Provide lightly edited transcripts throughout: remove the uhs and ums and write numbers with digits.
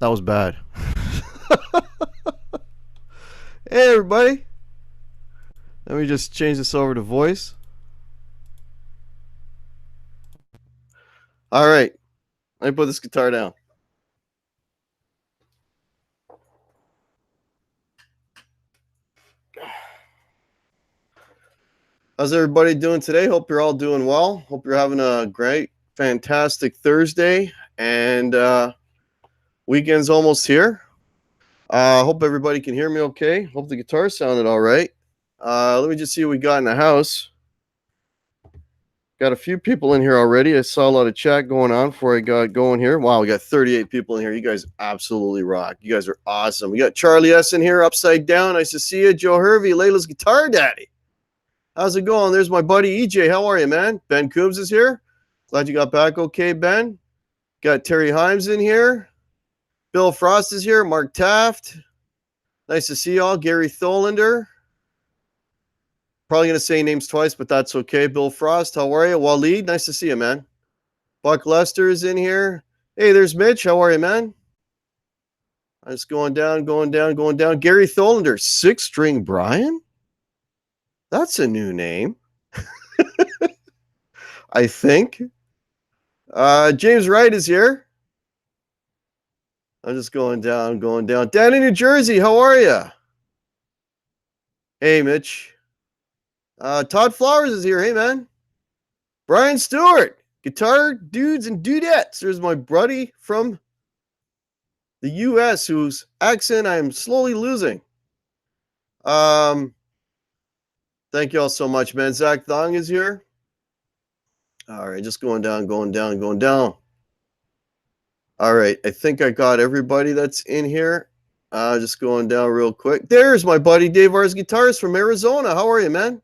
That was bad. Hey everybody. Let me just change this over to voice. All right. Let me put this guitar down. How's everybody doing today? Hope you're all doing well. Hope you're having a great, fantastic Thursday. And weekend's almost here. Hope everybody can hear me okay. Hope the guitar sounded all right. Let me just see what we got in the house. Got a few people in here already. I saw a lot of chat going on before I got going here. Wow, we got 38 people in here. You guys absolutely rock. You guys are awesome. We got Charlie S in here, upside down. Nice to see you. Joe Hervey, Layla's guitar daddy. How's it going? There's my buddy EJ. How are you, man? Ben Coombs is here. Glad you got back okay, Ben. Got Terry Himes in here. Bill Frost is here. Mark Taft. Nice to see y'all. Gary Tholander. Probably going to say names twice, but that's okay. Bill Frost, how are you? Waleed, nice to see you, man. Buck Lester is in here. Hey, there's Mitch. How are you, man? I'm just going down. Gary Tholander, 6-string Brian? That's a new name. I think. James Wright is here. I'm just going down. Dan in New Jersey, how are you? Hey, Mitch. Todd Flowers is here. Hey, man. Brian Stewart. Guitar dudes and dudettes. There's my buddy from the U.S. whose accent I'm slowly losing. Thank you all so much, man. Zach Thong is here. All right, just going down. All right, I think I got everybody that's in here. Just going down real quick. There's my buddy Dave R's Guitars from Arizona. How are you, man?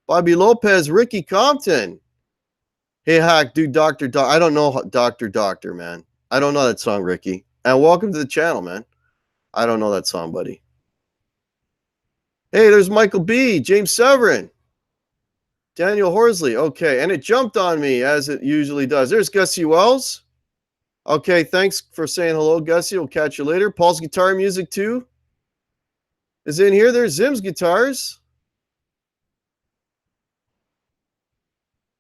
Bobby Lopez, Ricky Compton. Hey, Hack, dude, Dr. I don't know Dr. man. I don't know that song, Ricky. And welcome to the channel, man. I don't know that song, buddy. Hey, there's Michael B., James Severin, Daniel Horsley. Okay, and it jumped on me, as it usually does. There's Gussie Wells. Okay, thanks for saying hello, Gussie. We'll catch you later. Paul's Guitar Music, too, is in here. There's Zim's Guitars.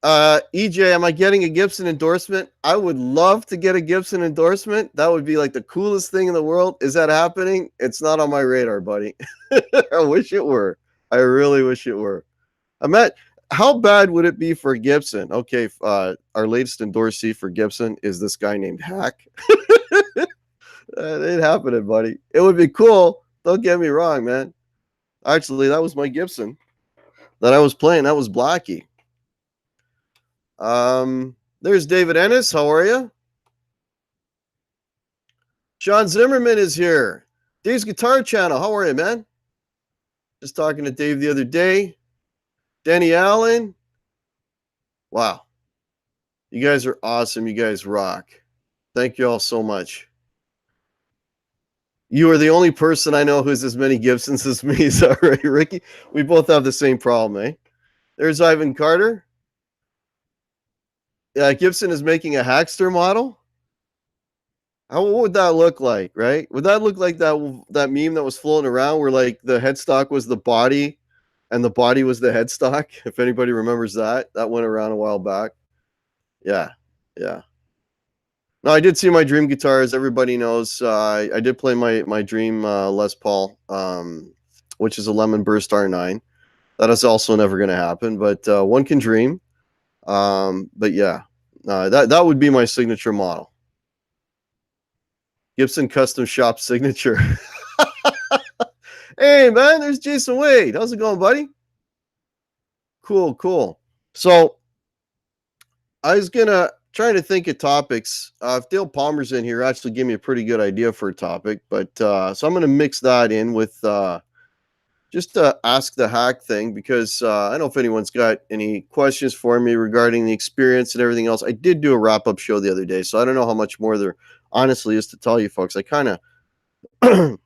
EJ, am I getting a Gibson endorsement? I would love to get a Gibson endorsement. That would be like the coolest thing in the world. Is that happening? It's not on my radar, buddy. I wish it were. I really wish it were. How bad would it be for Gibson? Okay, our latest endorsee for Gibson is this guy named Hack. It ain't happening, buddy. It would be cool. Don't get me wrong, man. Actually, that was my Gibson that I was playing. That was Blackie. There's David Ennis. How are you? Sean Zimmerman is here. Dave's Guitar Channel. How are you, man? Just talking to Dave the other day. Danny Allen. Wow. You guys are awesome. You guys rock. Thank you all so much. You are the only person I know who has as many Gibsons as me. Sorry, Ricky. We both have the same problem, eh? There's Ivan Carter. Yeah, Gibson is making a Hackster model. What would that look like, right? Would that look like that meme that was floating around where like the headstock was the body and the body was the headstock? If anybody remembers that went around a while back. Yeah. No, I did see my dream guitars. Everybody knows I did play my dream Les Paul, which is a Lemon Burst R9. That is also never going to happen, but one can dream. But yeah, that would be my signature model. Gibson Custom Shop signature. Hey, man, there's Jason Wade. How's it going, buddy? Cool. So I was trying to think of topics. If Dale Palmer's in here, actually give me a pretty good idea for a topic. But so I'm going to mix that in with just to ask the hack thing, because I don't know if anyone's got any questions for me regarding the experience and everything else. I did do a wrap-up show the other day, so I don't know how much more there honestly is to tell you folks. I kind of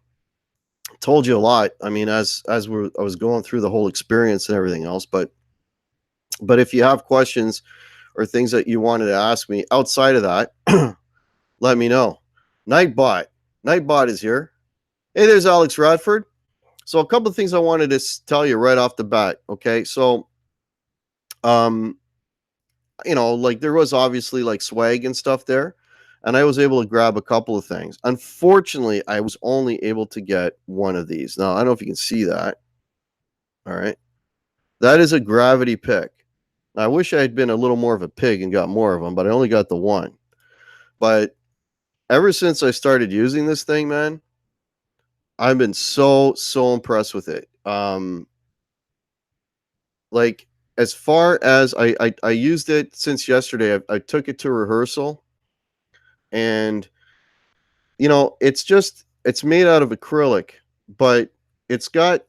told you a lot. I mean, I was going through the whole experience and everything else, but if you have questions or things that you wanted to ask me outside of that, let me know. Nightbot is here. Hey, there's Alex Radford. So a couple of things I wanted to tell you right off the bat. Okay, so like there was obviously like swag and stuff there, and I was able to grab a couple of things. Unfortunately, I was only able to get one of these. Now, I don't know if you can see that. All right. That is a gravity pick. I wish I had been a little more of a pig and got more of them, but I only got the one. But ever since I started using this thing, man, I've been so impressed with it. Like as far as I used it since yesterday, I took it to rehearsal, and it's made out of acrylic, but it's got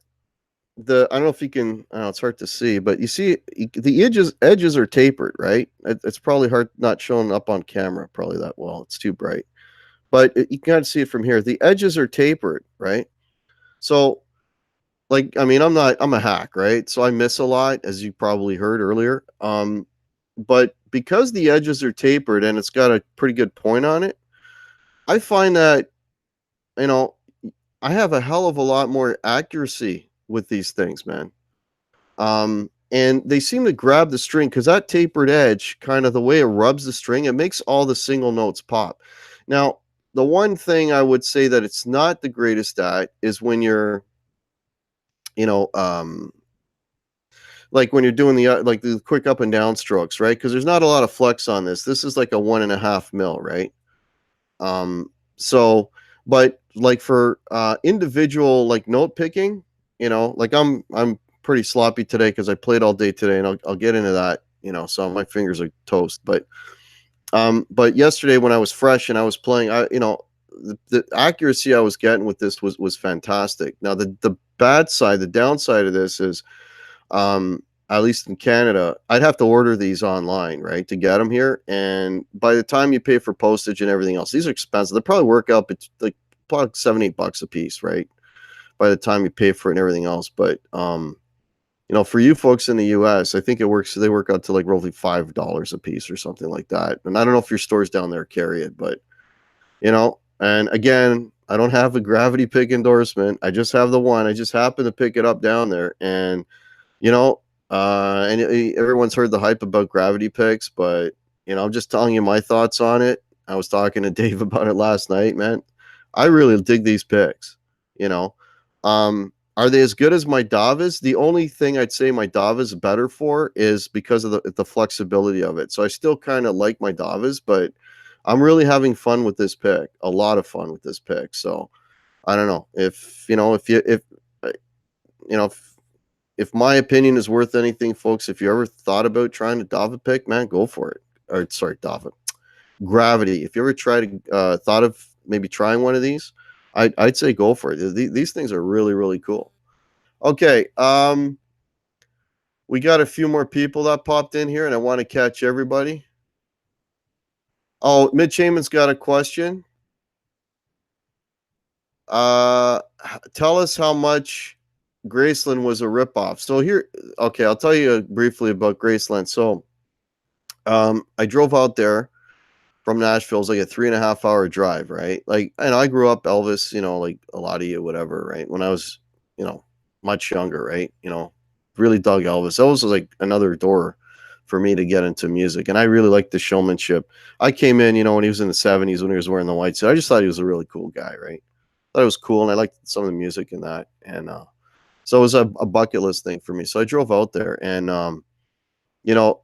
I don't know if you can, it's hard to see, but you see the edges are tapered, right? It's probably hard not showing up on camera probably that well. It's too bright, but you can kind of see it from here. The edges are tapered, right? So like, I mean, I'm a hack, right? So I miss a lot, as you probably heard earlier. But because the edges are tapered and it's got a pretty good point on it, I find that, I have a hell of a lot more accuracy with these things, man. And they seem to grab the string because that tapered edge, kind of the way it rubs the string, it makes all the single notes pop. Now, the one thing I would say that it's not the greatest at is when you're, like when you're doing the quick up and down strokes, right? Because there's not a lot of flex on this. This is like a 1.5 mil, right? So, but like for individual like note picking, like I'm pretty sloppy today because I played all day today, and I'll get into that, so my fingers are toast. But yesterday when I was fresh and I was playing, the accuracy I was getting with this was fantastic. Now the downside of this is, at least in Canada, I'd have to order these online, right, to get them here. And by the time you pay for postage and everything else, these are expensive. They probably work out like $7-8 a piece, right, by the time you pay for it and everything else. But for you folks in the US, I think they work out to like roughly $5 a piece or something like that. And I don't know if your stores down there carry it, but and again, I don't have a gravity pick endorsement. I just have the one. I just happened to pick it up down there, and everyone's heard the hype about gravity picks, but I'm just telling you my thoughts on it. I was talking to Dave about it last night, man. I really dig these picks, Are they as good as my Davas? The only thing I'd say my Davas is better for is because of the flexibility of it. So I still kind of like my Davas, but I'm really having fun with this pick. A lot of fun with this pick. So I don't know if uh, you know if my opinion is worth anything, folks. If you ever thought about trying to Dava pick, man, go for it. Or sorry, Dava Gravity. If you ever tried thought of maybe trying one of these, I'd say go for it. These things are really really cool. Okay, we got a few more people that popped in here, and I want to catch everybody. Oh, Mitch Heyman's got a question. Tell us how much Graceland was a ripoff. So here, okay, I'll tell you briefly about Graceland. So, I drove out there from Nashville. It's like a 3.5 hour drive, right? Like, and I grew up Elvis, like a lot of you, whatever, right? When I was, much younger, right? Really dug Elvis. Elvis was like another door for me to get into music, and I really liked the showmanship. I came in, when he was in the '70s when he was wearing the white suit. I just thought he was a really cool guy, right? Thought it was cool, and I liked some of the music in that, and so it was a bucket list thing for me. So I drove out there, and you know,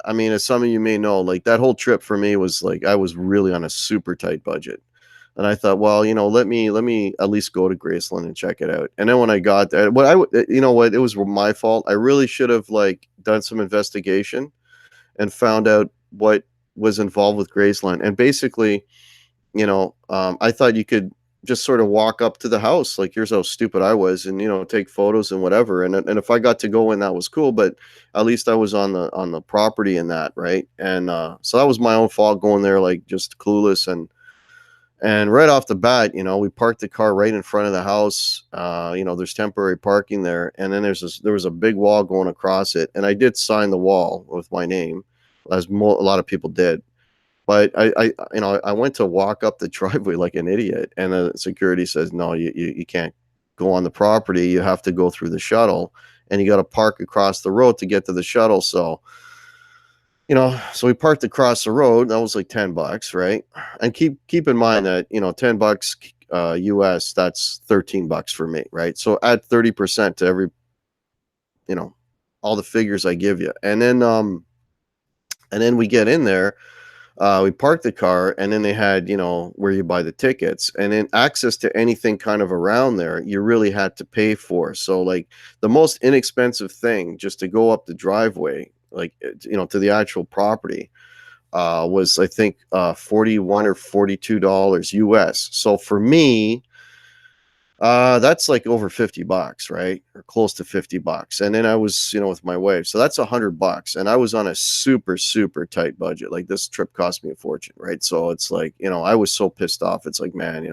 I mean, as some of you may know, like that whole trip for me was like I was really on a super tight budget. And I thought, well, let me at least go to Graceland and check it out. And then when I got there, it was my fault. I really should have like done some investigation and found out what was involved with Graceland. And basically, I thought you could just sort of walk up to the house, like here's how stupid I was, and take photos and whatever. And if I got to go in, that was cool. But at least I was on the property in that, right? And so that was my own fault going there, like just clueless. And right off the bat, we parked the car right in front of the house. There's temporary parking there, and then there was a big wall going across it, and I did sign the wall with my name, as a lot of people did. But I went to walk up the driveway like an idiot, and the security says, "No, you can't go on the property. You have to go through the shuttle, and you got to park across the road to get to the shuttle." So we parked across the road. That was like $10, right? And keep in mind that $10 US, that's $13 for me, right? So add 30% to every, all the figures I give you, and then we get in there. We parked the car, and then they had, where you buy the tickets, and then access to anything kind of around there, you really had to pay for. So, like, the most inexpensive thing just to go up the driveway, like, to the actual property, was, I think, $41 or $42 US. So for me, that's like over $50, right? Or close to $50. And then I was, with my wife. So that's $100. And I was on a super, super tight budget. Like this trip cost me a fortune, right? So it's like, I was so pissed off. It's like, man,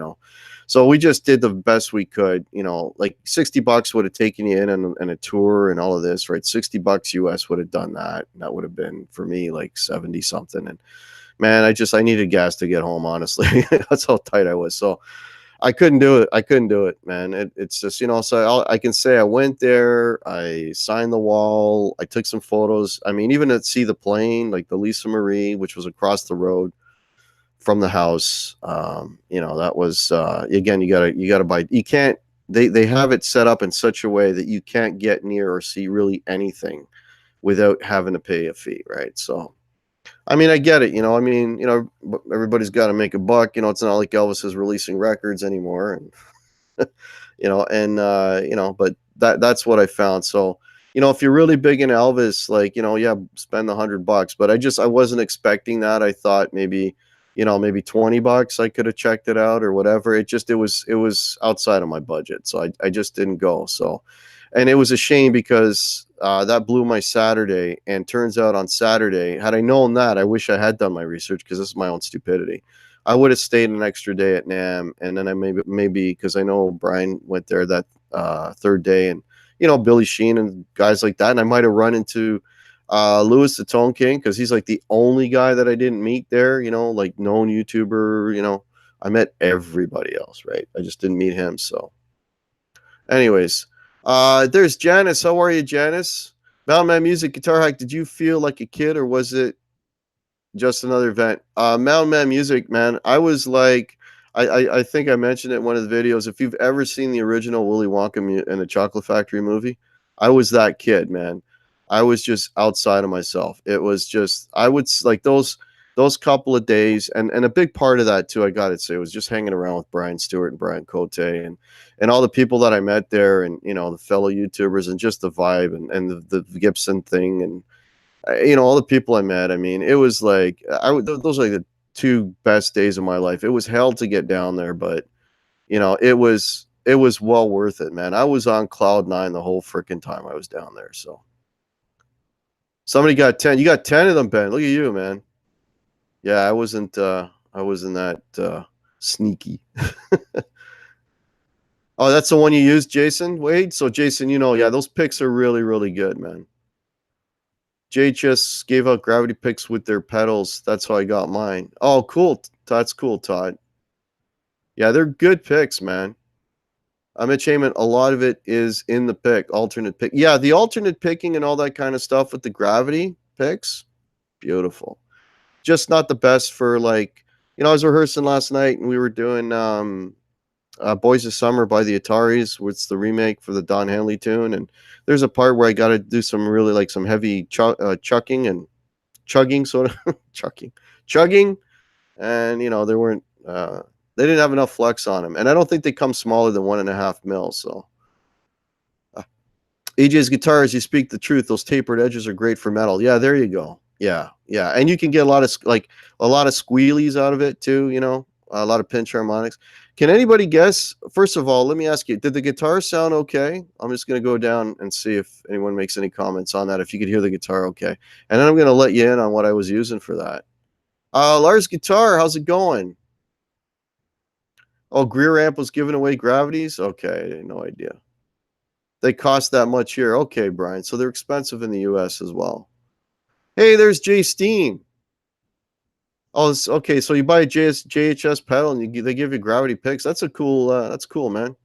so we just did the best we could, like $60 would have taken you in and a tour and all of this, right? $60 US would have done that. And that would have been for me like 70 something. And man, I needed gas to get home, honestly. That's how tight I was. So I couldn't do it. I couldn't do it, man. It's just, so I can say I went there, I signed the wall, I took some photos. I mean, even to see the plane, like the Lisa Marie, which was across the road from the house. That was, again, you gotta buy, you can't, they have it set up in such a way that you can't get near or see really anything without having to pay a fee, right? So, I mean, I get it, everybody's got to make a buck. It's not like Elvis is releasing records anymore, and but that's what I found. So, if you're really big in Elvis, like, yeah, spend $100. But I wasn't expecting that. I thought maybe $20 I could have checked it out or whatever. It was outside of my budget, so I just didn't go. So, and it was a shame because that blew my Saturday. And turns out on Saturday, had I known that, I wish I had done my research because this is my own stupidity. I would have stayed an extra day at NAMM, and then I maybe because I know Brian went there that third day, and Billy Sheen and guys like that, and I might have run into Louis the Tone King because he's like the only guy that I didn't meet there. Like known YouTuber. I met everybody else, right? I just didn't meet him. So, anyways. There's Janice. How are you, Janice? Mountain Man Music Guitar Hack. Did you feel like a kid, or was it just another event? Mountain Man Music, man. I was like, I think I mentioned it in one of the videos. If you've ever seen the original Willy Wonka and the Chocolate Factory movie, I was that kid, man. I was just outside of myself. It was just I would like those couple of days, and a big part of that too, I gotta say, was just hanging around with Brian Stewart and Brian Cote and all the people that I met there, and the fellow YouTubers, and just the vibe and the Gibson thing, and all the people I met. I mean, it was like those are like the two best days of my life. It was hell to get down there, but it was well worth it, man. I was on cloud nine the whole freaking time I was down there. So somebody got 10. You got 10 of them, Ben. Look at you, man. Yeah, I wasn't that sneaky. Oh, that's the one you used, Jason Wade. So Jason, yeah, those picks are really, really good, man. JHS gave out gravity picks with their pedals. That's how I got mine. Oh, cool. That's cool, Todd. Yeah, they're good picks, man. Mitch Heyman, a lot of it is in the pick, alternate pick. Yeah, the alternate picking and all that kind of stuff with the gravity picks, beautiful. Just not the best for like, I was rehearsing last night and we were doing Boys of Summer by the Ataris, which is the remake for the Don Henley tune. And there's a part where I got to do some really like some heavy chugging and chugging, sort of chugging. And, there weren't, they didn't have enough flex on them. And I don't think they come smaller than 1.5 mil. So AJ's guitars, you speak the truth. Those tapered edges are great for metal. Yeah, there you go. Yeah. And you can get a lot of squealies out of it too, a lot of pinch harmonics. Can anybody guess? First of all, let me ask you, did the guitar sound okay? I'm just going to go down and see if anyone makes any comments on that, if you could hear the guitar okay. And then I'm going to let you in on what I was using for that. Lars Guitar, how's it going? Oh, Greer amp was giving away gravities? Okay, no idea. They cost that much here. Okay, Brian. So they're expensive in the US as well. Hey, there's Jay Steen. Oh, okay. So you buy a JHS pedal and they give you gravity picks. That's cool, man.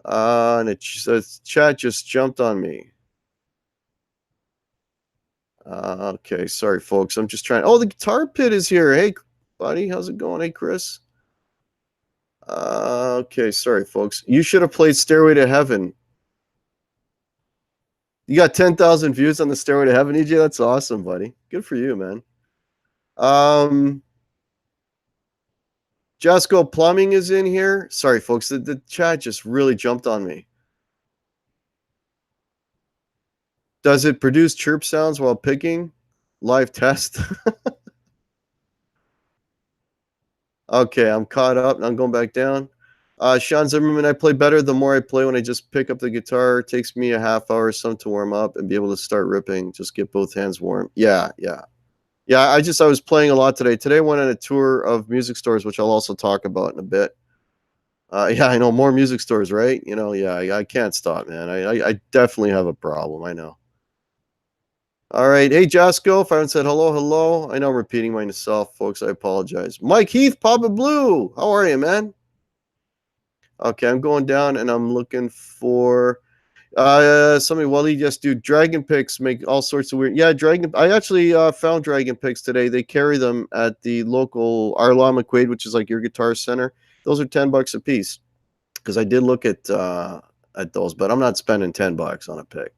And the chat just jumped on me. Okay, sorry, folks. I'm just trying. Oh, the Guitar Pit is here. Hey, buddy, how's it going? Hey, Chris. Okay, sorry, folks. You should have played Stairway to Heaven. You got 10,000 views on the Stairway to Heaven, EJ. That's awesome, buddy. Good for you, man. Jasco Plumbing is in here. Sorry, folks. The chat just really jumped on me. Does it produce chirp sounds while picking? Live test. Okay, I'm caught up. I'm going back down. Sean Zimmerman, I play better the more I play. When I just pick up the guitar, it takes me a half hour or some to warm up and be able to start ripping. Just get both hands warm. Yeah. I was playing a lot today. Today I went on a tour of music stores, which I'll also talk about in a bit. Yeah, I know, more music stores, right? I can't stop, man. I definitely have a problem. I know. All right. Hey, Jasco, if I haven't said hello. I know I'm repeating myself, folks. I apologize. Mike Heath, Papa Blue. How are you, man? Okay, I'm going down and I'm looking for somebody. Wally, just do Dragon Picks, make all sorts of weird. Yeah, Dragon. I actually found Dragon Picks today. They carry them at the local Arla McQuaid, which is like your guitar center. Those are $10 a piece. Because I did look at those, but I'm not spending $10 on a pick.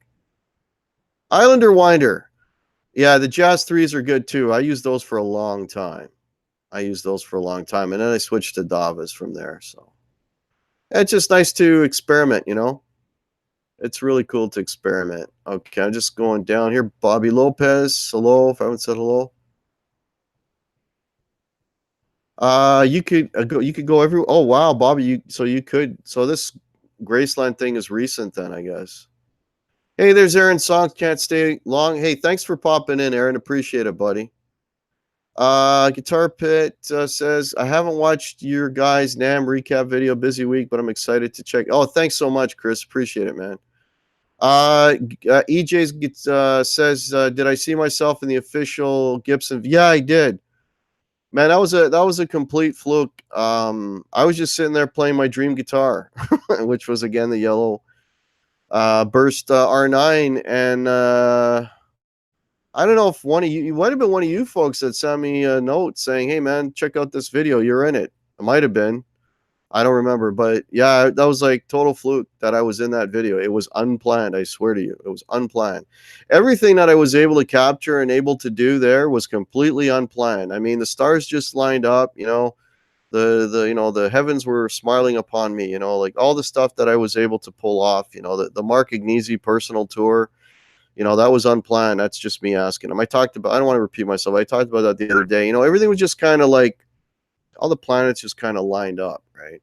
Islander Winder. Yeah, the Jazz 3s are good too. I used those for a long time. And then I switched to Davas from there. So it's just nice to experiment, It's really cool to experiment. Okay, I'm just going down here. Bobby Lopez, hello. If I haven't said hello. You could go every. Oh wow, Bobby. So this Graceland thing is recent then, I guess. Hey, there's Aaron. Songs can't stay long. Hey, thanks for popping in, Aaron. Appreciate it, buddy. Guitar Pit says, I haven't watched your guys' NAMM recap video. Busy week, but I'm excited to check. Oh, thanks so much, Chris. Appreciate it, man. EJ says, did I see myself in the official Gibson? Yeah, I did. Man, that was a complete fluke. I was just sitting there playing my dream guitar, which was again the yellow Burst R9, and I don't know if it might have been one of you folks that sent me a note saying, "Hey man, check out this video. You're in it." It might have been. I don't remember, but yeah, that was like total fluke that I was in that video. It was unplanned. I swear to you, it was unplanned. Everything that I was able to capture and able to do there was completely unplanned. I mean, the stars just lined up, you know, the heavens were smiling upon me, you know, like all the stuff that I was able to pull off, you know, the Mark Ignizi personal tour, you know, that was unplanned. That's just me asking him. I don't want to repeat myself. I talked about that the other day. You know, everything was just kind of like all the planets just kind of lined up, right?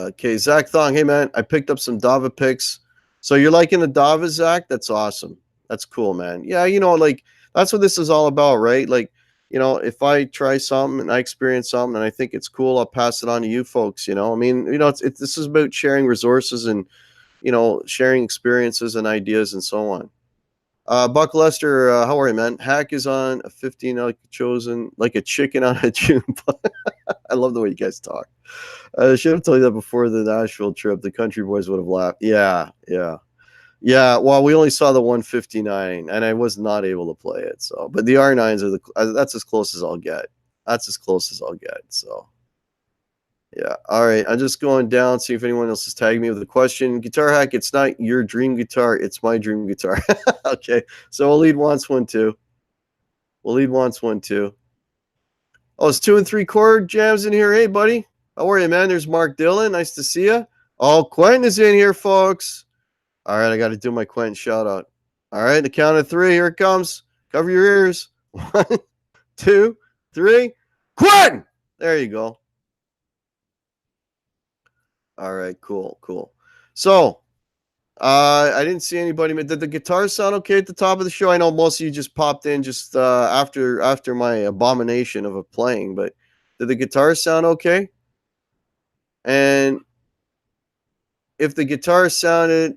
Okay, Zach Thong. Hey man, I picked up some Dava picks. So you're liking the Dava, Zach? That's awesome. That's cool, man. Yeah, you know, like that's what this is all about, right? Like, you know, if I try something and I experience something and I think it's cool, I'll pass it on to you folks. You know, I mean, you know, this is about sharing resources and, you know, sharing experiences and ideas and so on. Buck Lester, how are you, man? Hack is on a 15 like chosen like a chicken on a June. I love the way you guys talk. I should have told you that before the Nashville trip. The country boys would have laughed. Yeah, yeah, yeah. Well, we only saw the 159, and I was not able to play it. So, but the R9s are that's as close as I'll get. That's as close as I'll get. So, yeah. All right. I'm just going down, see if anyone else is tagging me with a question. Guitar Hack, it's not your dream guitar. It's my dream guitar. Okay. So Waleed wants one too. Waleed wants one too. Oh, it's 2 and 3 chord jams in here. Hey, buddy. How are you, man? There's Mark Dillon. Nice to see you. Oh, Quentin is in here, folks. All right. I got to do my Quentin shout out. All right. The count of 3. Here it comes. Cover your ears. 1, 2, 3. Quentin! There you go. All right, cool. So, I didn't see anybody. Did the guitar sound okay at the top of the show? I know most of you just popped in just after my abomination of a playing, but did the guitar sound okay? And if the guitar sounded,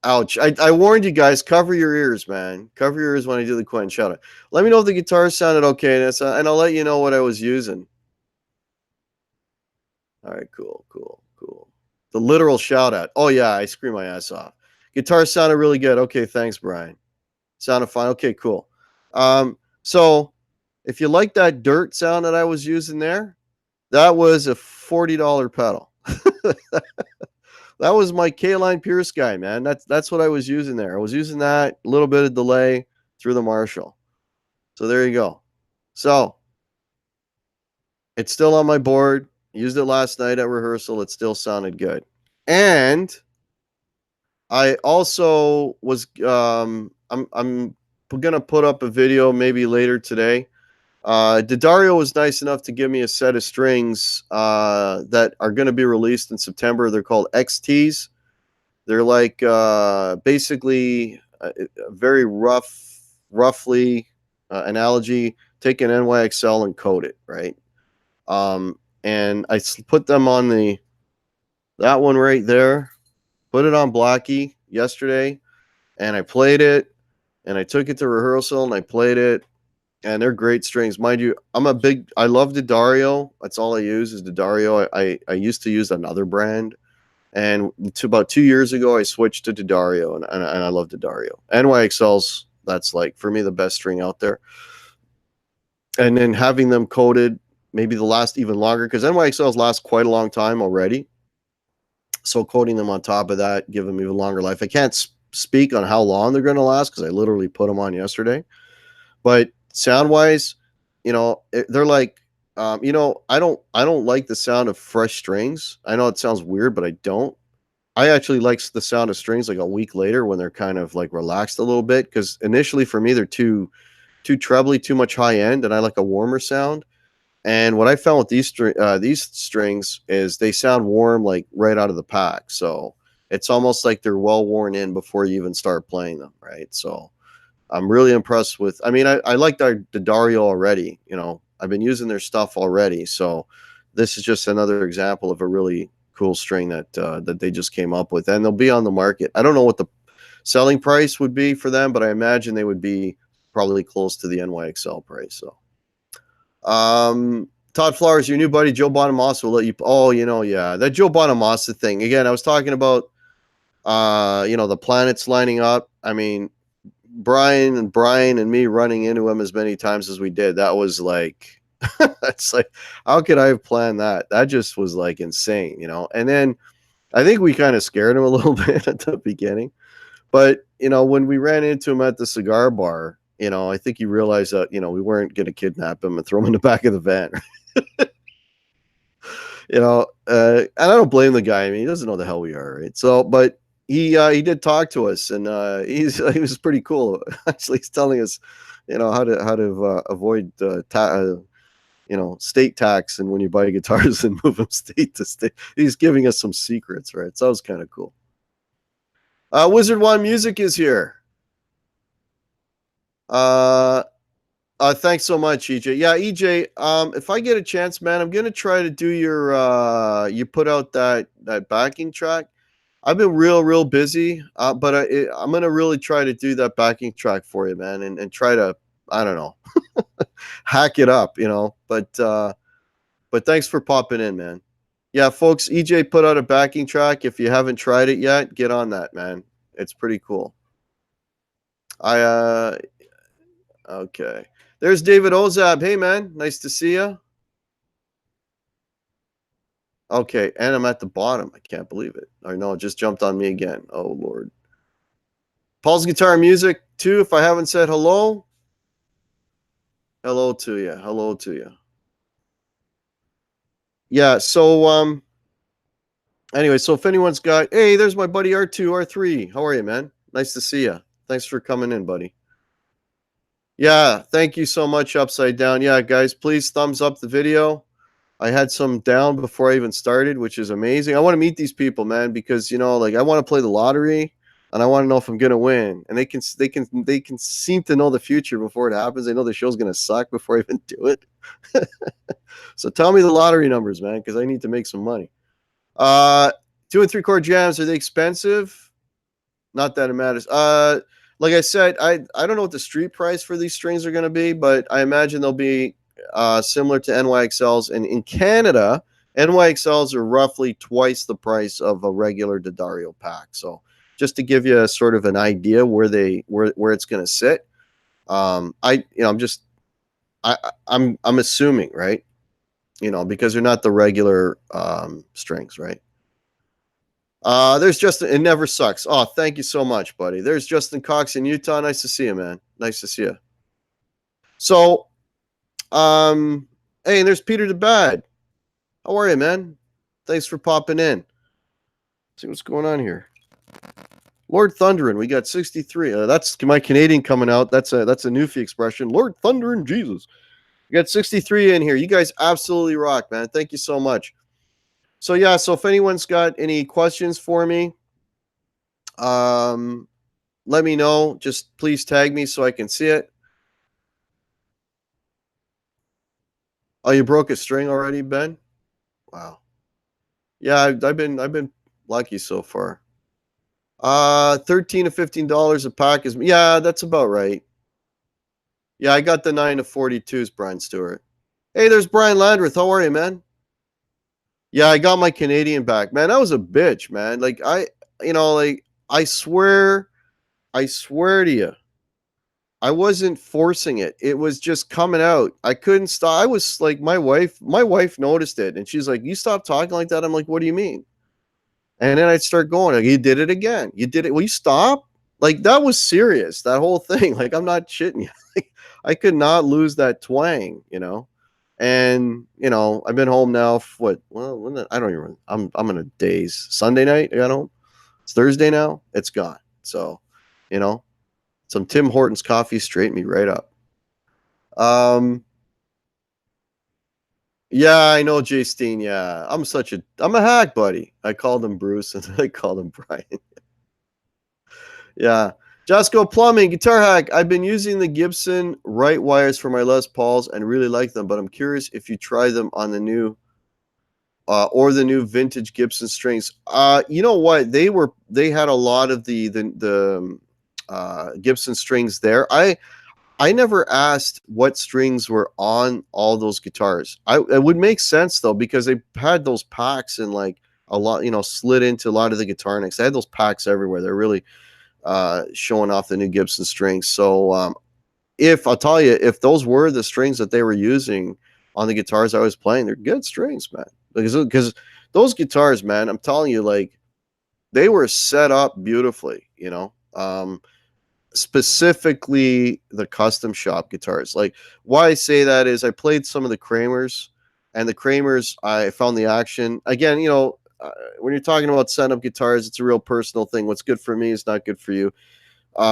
ouch! I warned you guys. Cover your ears, man. Cover your ears when I do the Quentin shout out. Let me know if the guitar sounded okay, and I'll let you know what I was using. All right, cool. The literal shout out. Oh yeah, I scream my ass off. Guitar sounded really good. Okay, thanks, Brian. Sounded fine. Okay, cool. So if you like that dirt sound that I was using there, that was a $40 pedal. That was my Kailyn Pierce guy, man. That's what I was using there. I was using that, a little bit of delay through the Marshall. So there you go. So it's still on my board. Used it last night at rehearsal. It still sounded good. And I also was I'm gonna put up a video maybe later today. D'Addario was nice enough to give me a set of strings that are going to be released in September. They're called XTs. They're like basically a very roughly analogy. Take an NYXL and code it, right? And I put them on that one right there. Put it on Blackie yesterday, and I played it, and I took it to rehearsal, and I played it, and they're great strings. Mind you, I love D'Addario. That's all I use is D'Addario. I used to use another brand, and about 2 years ago, I switched to D'Addario, and I love D'Addario. NYXL's, that's like, for me, the best string out there. And then having them coated, maybe the last even longer, because NYXLs last quite a long time already. So coating them on top of that, give them even longer life. I can't speak on how long they're going to last because I literally put them on yesterday. But sound wise, you know, they're like, you know, I don't like the sound of fresh strings. I know it sounds weird, but I don't. I actually like the sound of strings like a week later when they're kind of like relaxed a little bit, because initially for me they're too trebly, too much high end, and I like a warmer sound. And what I found with these strings is they sound warm like right out of the pack. So it's almost like they're well worn in before you even start playing them, right? So I'm really impressed with. I mean, I like the D'Addario already. You know, I've been using their stuff already. So this is just another example of a really cool string that they just came up with, and they'll be on the market. I don't know what the selling price would be for them, but I imagine they would be probably close to the NYXL price. So. Todd Flowers, your new buddy Joe Bonamassa will let you. Oh, you know, yeah, that Joe Bonamassa thing again. I was talking about, you know, the planets lining up. I mean, Brian and me running into him as many times as we did, that was like, that's like, how could I have planned that? That just was like insane, you know? And then I think we kind of scared him a little bit at the beginning. But, you know, when we ran into him at the cigar bar, you know, I think he realized that, you know, we weren't going to kidnap him and throw him in the back of the van. You know, and I don't blame the guy. I mean, he doesn't know the hell we are, right? So, but he did talk to us, and he was pretty cool. Actually, he's telling us, you know, how to avoid you know, state tax, and when you buy guitars and move them state to state. He's giving us some secrets, right? So that was kind of cool. Wizard One Music is here. Thanks so much, EJ. Yeah, EJ. If I get a chance, man, I'm gonna try to do your. You put out that backing track. I've been real busy, but I'm gonna really try to do that backing track for you, man, and try to, I don't know, hack it up, you know. But thanks for popping in, man. Yeah, folks, EJ put out a backing track. If you haven't tried it yet, get on that, man. It's pretty cool. Okay. There's David Ozab. Hey, man, nice to see you. Okay, and I'm at the bottom. I can't believe it. I know, it just jumped on me again. Oh, Lord. Paul's Guitar Music, too, if I haven't said hello. Hello to you. Hello to you. Yeah, so, anyway, so if anyone's got, hey, there's my buddy R2R3. How are you, man? Nice to see you. Thanks for coming in, buddy. Yeah, thank you so much, Upside Down. Yeah, guys, please thumbs up the video. I had some down before I even started, which is amazing. I want to meet these people, man, because, you know, like, I want to play the lottery, and I want to know if I'm gonna win. And they can seem to know the future before it happens. They know the show's gonna suck before I even do it. So tell me the lottery numbers, man, because I need to make some money. 2 and 3 chord jams, are they expensive? Not that it matters. Like I said, I don't know what the street price for these strings are going to be, but I imagine they'll be similar to NYXLs. And in Canada, NYXLs are roughly twice the price of a regular D'Addario pack. So just to give you a sort of an idea where it's going to sit, I'm assuming, right? You know, because they're not the regular strings, right? There's Justin. It never sucks. Oh, thank you so much, buddy. There's Justin Cox in Utah. Nice to see you, man. Nice to see you. So, hey, and there's Peter the Bad. How are you, man? Thanks for popping in. Let's see what's going on here. Lord Thunderin', we got 63. That's my Canadian coming out. That's a Newfie expression. Lord Thunderin' Jesus. We got 63 in here. You guys absolutely rock, man. Thank you so much. So yeah, so if anyone's got any questions for me, let me know. Just please tag me so I can see it. Oh, you broke a string already, Ben? Wow. Yeah, I've been lucky so far. $13 to $15 a pack is, yeah, that's about right. Yeah, I got the 9 to 42s, Brian Stewart. Hey, there's Brian Landreth. How are you, man? Yeah, I got my Canadian back, man. That was a bitch, man. Like I swear to you, I wasn't forcing it. It was just coming out. I couldn't stop. I was like, my wife noticed it, and she's like, "You stop talking like that." I'm like, "What do you mean?" And then I'd start going, like, "You did it again. You did it. Will you stop?" Like, that was serious. That whole thing. Like, I'm not shitting you. Like, I could not lose that twang, you know. And, you know, I've been home now for what? Well, I don't even. I'm in a daze. Sunday night, I got home. It's Thursday now. It's gone. So, you know, some Tim Hortons coffee straightened me right up. Yeah, I know, Jay Steen. Yeah, I'm a hack, buddy. I called him Bruce, and I called him Brian. Yeah. Josco Plumbing, Guitar Hack. I've been using the Gibson right wires for my Les Pauls and really like them, but I'm curious if you try them on the new or the new vintage Gibson strings. You know what? They had a lot of the Gibson strings there. I never asked what strings were on all those guitars. It would make sense though, because they had those packs and like a lot, you know, slid into a lot of the guitar necks. They had those packs everywhere. They're really showing off the new Gibson strings. So if I'll tell you, if those were the strings that they were using on the guitars I was playing, they're good strings, man. Because those guitars, man, I'm telling you, like, they were set up beautifully, specifically the custom shop guitars. Like, why I say that is I played some of the Kramers, and the Kramers, I found the action. Again, when you're talking about setting up guitars, it's a real personal thing. What's good for me is not good for you.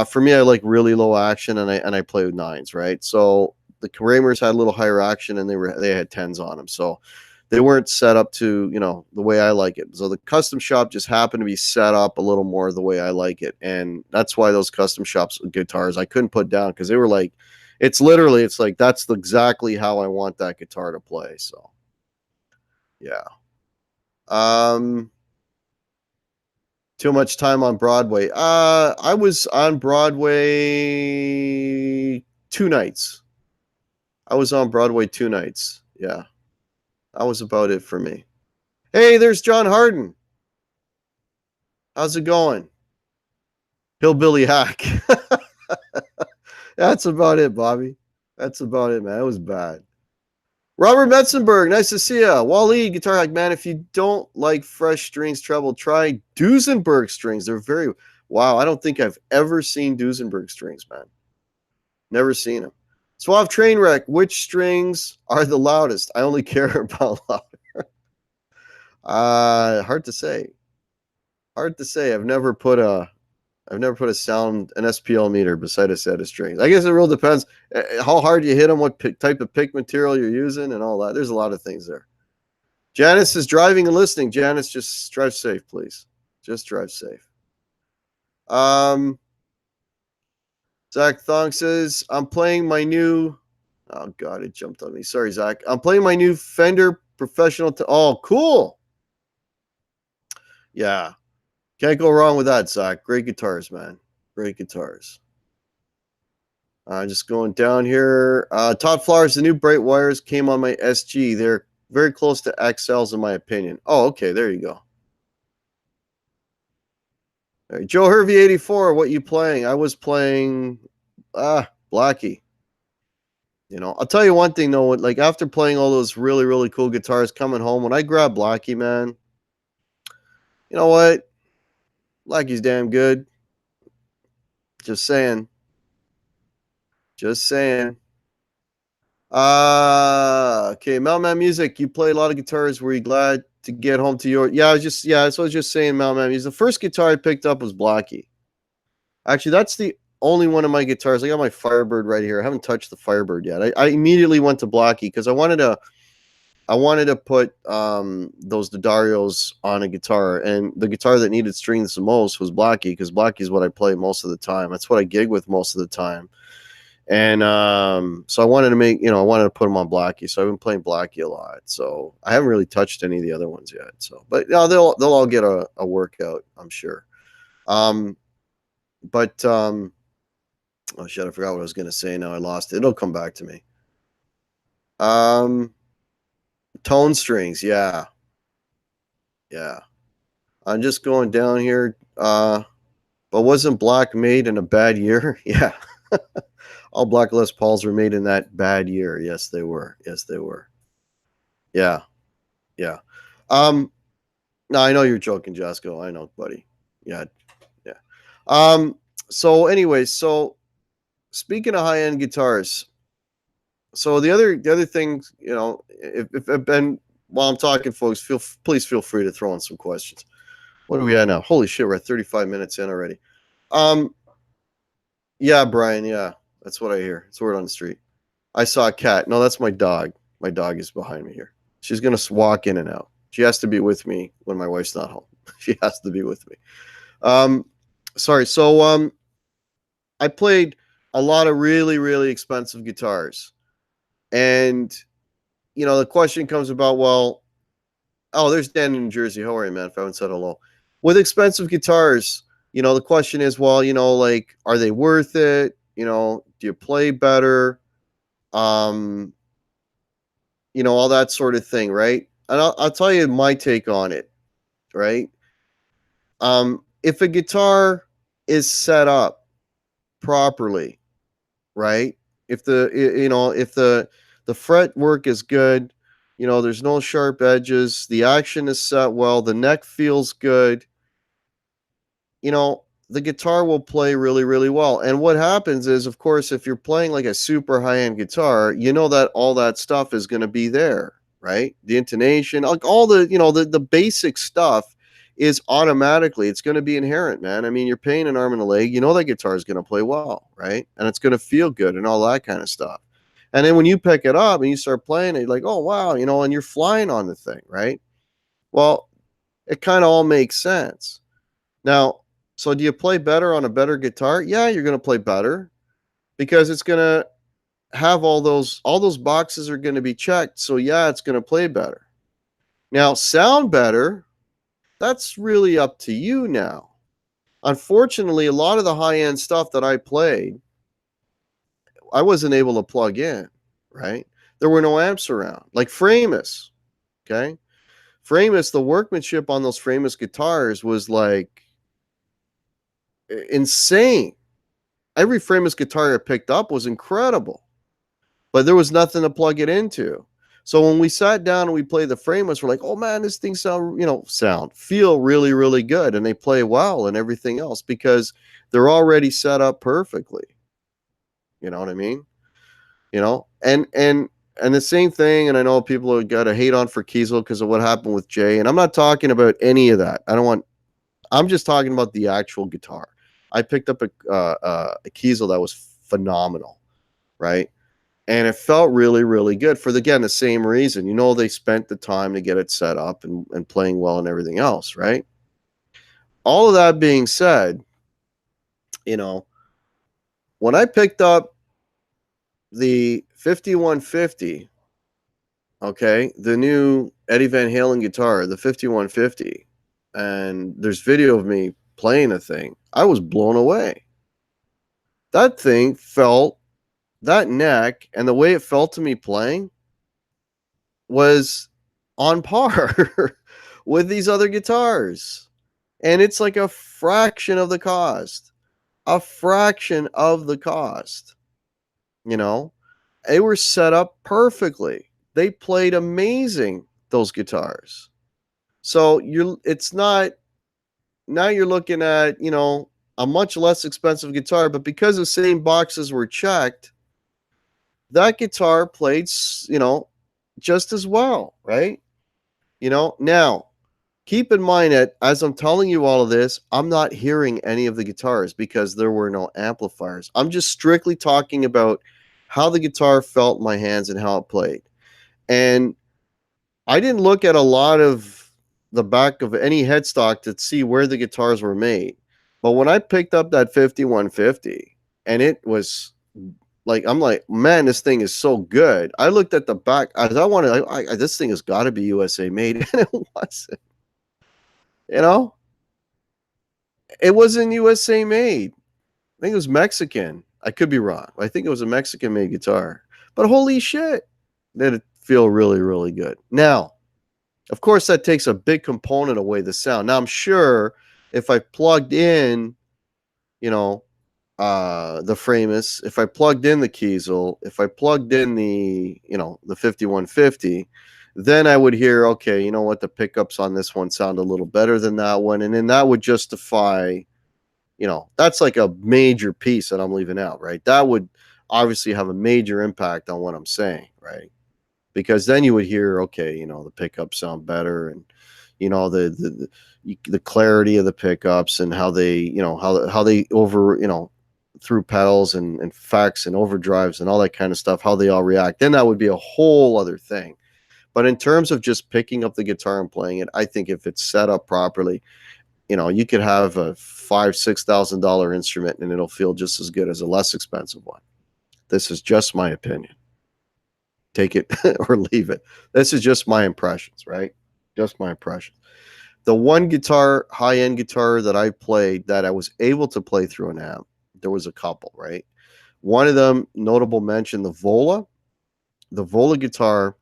For me, I like really low action, and I play with nines, right? So the Kramers had a little higher action, and they had tens on them, so they weren't set up to the way I like it. So the custom shop just happened to be set up a little more the way I like it, and that's why those custom shops guitars I couldn't put down, because they were like, it's like that's exactly how I want that guitar to play. So yeah. Too much time on Broadway. I was on Broadway 2 nights. I was on Broadway 2 nights. Yeah. That was about it for me. Hey, there's John Harden. How's it going? Hillbilly Hack. That's about it, Bobby. That's about it, man. It was bad. Robert Metzenberg, nice to see ya. Wally, Guitar Hack, man, if you don't like fresh strings treble, try Duesenberg strings. They're very, wow, I don't think I've ever seen Duesenberg strings, man. Never seen them. Suave Trainwreck, which strings are the loudest? I only care about louder. Hard to say. Hard to say. I've never put a sound, an SPL meter beside a set of strings. I guess it really depends how hard you hit them, what type of pick material you're using, and all that. There's a lot of things there. Janice is driving and listening. Janice, just drive safe, please. Just drive safe. Zach Thong says, I'm playing my new... Oh, God, it jumped on me. Sorry, Zach. I'm playing my new Fender Professional... Oh, cool. Yeah. Can't go wrong with that, Zach. Great guitars, man. Great guitars. Just going down here. Todd Flowers, the new bright wires came on my SG. They're very close to XLs in my opinion. Oh, okay. There you go. All right. Joe Hervey 84, what you playing? I was playing Blackie. I'll tell you one thing though, like after playing all those really, really cool guitars, coming home, when I grab Blackie, man, you know what? Blackie's damn good. Just saying. Just saying. Okay, Malman Music, you play a lot of guitars. Were you glad to get home to your... Yeah, that's what I was just saying, Malman Music. The first guitar I picked up was Blackie. Actually, that's the only one of my guitars. I got my Firebird right here. I haven't touched the Firebird yet. I immediately went to Blackie because I wanted to put those D'Adarios on a guitar, and the guitar that needed strings the most was Blackie, because Blackie is what I play most of the time. That's what I gig with most of the time. And so I wanted to put them on Blackie. So I've been playing Blackie a lot. So I haven't really touched any of the other ones yet. So, but they'll all get a workout, I'm sure. Oh shit, I forgot what I was gonna say. Now I lost it. It'll come back to me. Tone strings, yeah. I'm just going down here. But wasn't Black made in a bad year? Yeah. All Black Les Pauls were made in that bad year. Yes, they were. Yeah. No, I know you're joking, Jasco. I know, buddy. Yeah. So anyways, so speaking of high-end guitars, so the other thing, if I've been, while I'm talking, folks, please feel free to throw in some questions. What are we at now? Holy shit, we're at 35 minutes in already. Yeah, Brian, yeah. That's what I hear. It's word on the street. I saw a cat. No, that's my dog. My dog is behind me here. She's going to walk in and out. She has to be with me when my wife's not home. She has to be with me. Sorry. So I played a lot of really, really expensive guitars. And, the question comes about, well, oh, there's Dan in New Jersey. How are you, man? If I haven't said hello. With expensive guitars, the question is, well, like, are they worth it? Do you play better? All that sort of thing, right? And I'll tell you my take on it, right? If a guitar is set up properly, right? If the fret work is good, there's no sharp edges, the action is set well, the neck feels good, the guitar will play really, really well. And what happens is, of course, if you're playing like a super high-end guitar, that all that stuff is going to be there, right? The intonation, like all the basic stuff is automatically, it's going to be inherent, man. I mean, you're paying an arm and a leg, that guitar is going to play well, right? And it's going to feel good and all that kind of stuff. And then when you pick it up and you start playing it, you're like, oh, wow, and you're flying on the thing, right? Well, it kind of all makes sense. Now, so do you play better on a better guitar? Yeah, you're going to play better because it's going to have all those boxes are going to be checked. So yeah, it's going to play better. Now, sound better, that's really up to you now. Unfortunately, a lot of the high-end stuff that I played, I wasn't able to plug in, right? There were no amps around, like Framus, okay? Framus, the workmanship on those Framus guitars was like insane. Every Framus guitar I picked up was incredible, but there was nothing to plug it into. So when we sat down and we played the Framus, we're like, oh man, this thing feel really, really good. And they play well and everything else because they're already set up perfectly. You know what I mean? And the same thing, and I know people have got to hate on for Kiesel because of what happened with Jay. And I'm not talking about any of that. I'm just talking about the actual guitar. I picked up a Kiesel that was phenomenal, right? And it felt really, really good for, again, the same reason. They spent the time to get it set up and playing well and everything else, right? All of that being said, when I picked up the 5150, okay, the new Eddie Van Halen guitar, the 5150, and there's video of me playing the thing, I was blown away. That thing that neck and the way it felt to me playing was on par with these other guitars. And it's like a fraction of the cost. A fraction of the cost. They were set up perfectly. They played amazing, those guitars. So it's not, now you're looking at, a much less expensive guitar, but because the same boxes were checked, that guitar played, just as well, right? Now, keep in mind that as I'm telling you all of this, I'm not hearing any of the guitars because there were no amplifiers. I'm just strictly talking about how the guitar felt in my hands and how it played. And I didn't look at a lot of the back of any headstock to see where the guitars were made. But when I picked up that 5150 and it was like, I'm like, man, this thing is so good. I looked at the back as this thing has got to be USA made. And it wasn't. It wasn't USA made. I think it was Mexican. I could be wrong. I think it was a Mexican made guitar. But holy shit, did it feel really, really good. Now, of course, that takes a big component away the sound. Now, I'm sure if I plugged in, the Framus, if I plugged in the Kiesel, if I plugged in the 5150, then I would hear, okay, you know what, the pickups on this one sound a little better than that one. And then that would justify, that's like a major piece that I'm leaving out, right? That would obviously have a major impact on what I'm saying, right? Because then you would hear, okay, the pickups sound better, and the clarity of the pickups and how they, how they over, through pedals and effects and overdrives and all that kind of stuff, how they all react. Then that would be a whole other thing. But in terms of just picking up the guitar and playing it, I think if it's set up properly, you could have a $5,000-$6,000 instrument and it'll feel just as good as a less expensive one. This is just my opinion. Take it or leave it. This is just my impressions, right? Just my impressions. The one guitar, high-end guitar that I played that I was able to play through an amp, there was a couple, right? One of them, notable mention, the Vola. The Vola guitar,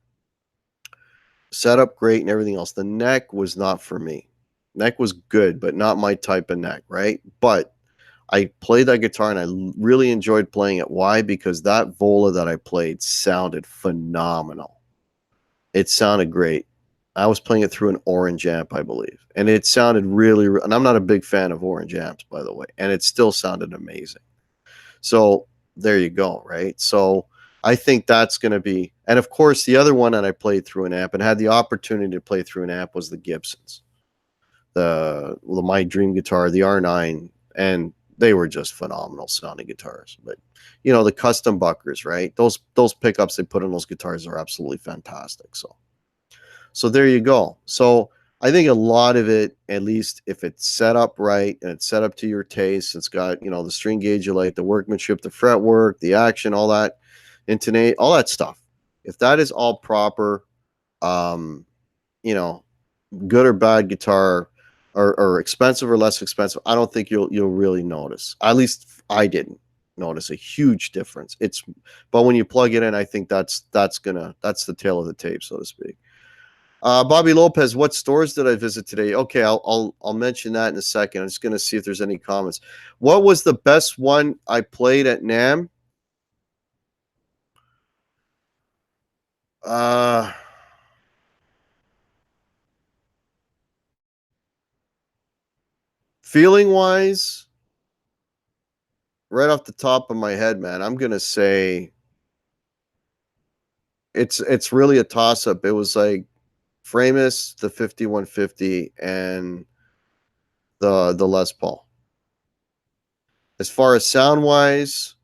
set up great and everything else. The neck was not for me. Neck was good, but not my type of neck, right? But I played that guitar and I really enjoyed playing it. Why? Because that Vola that I played sounded phenomenal. It sounded great. I was playing it through an orange amp, I believe, and it sounded really. And I'm not a big fan of orange amps, by the way, and it still sounded amazing. So there you go, right? So I think that's going to be, and of course, the other one that I played through an amp and had the opportunity to play through an amp was the Gibsons, my dream guitar, the R9, and they were just phenomenal sounding guitars. But the custom buckers, right? Those pickups they put on those guitars are absolutely fantastic. So there you go. So I think a lot of it, at least if it's set up right and it's set up to your taste, it's got, the string gauge you like, the workmanship, the fretwork, the action, all that, intonate, all that stuff. If that is all proper, um, good or bad guitar, or expensive or less expensive, I don't think you'll really notice. At least I didn't notice a huge difference. But when you plug it in, I think that's the tail of the tape, so to speak. Bobby Lopez, what stores did I visit today? Okay, I'll mention that in a second. I'm just going to see if there's any comments. What was the best one I played at NAMM? Feeling wise, right off the top of my head, man, I'm going to say it's really a toss up. It was like Framus, the 5150, and the Les Paul. As far as sound wise,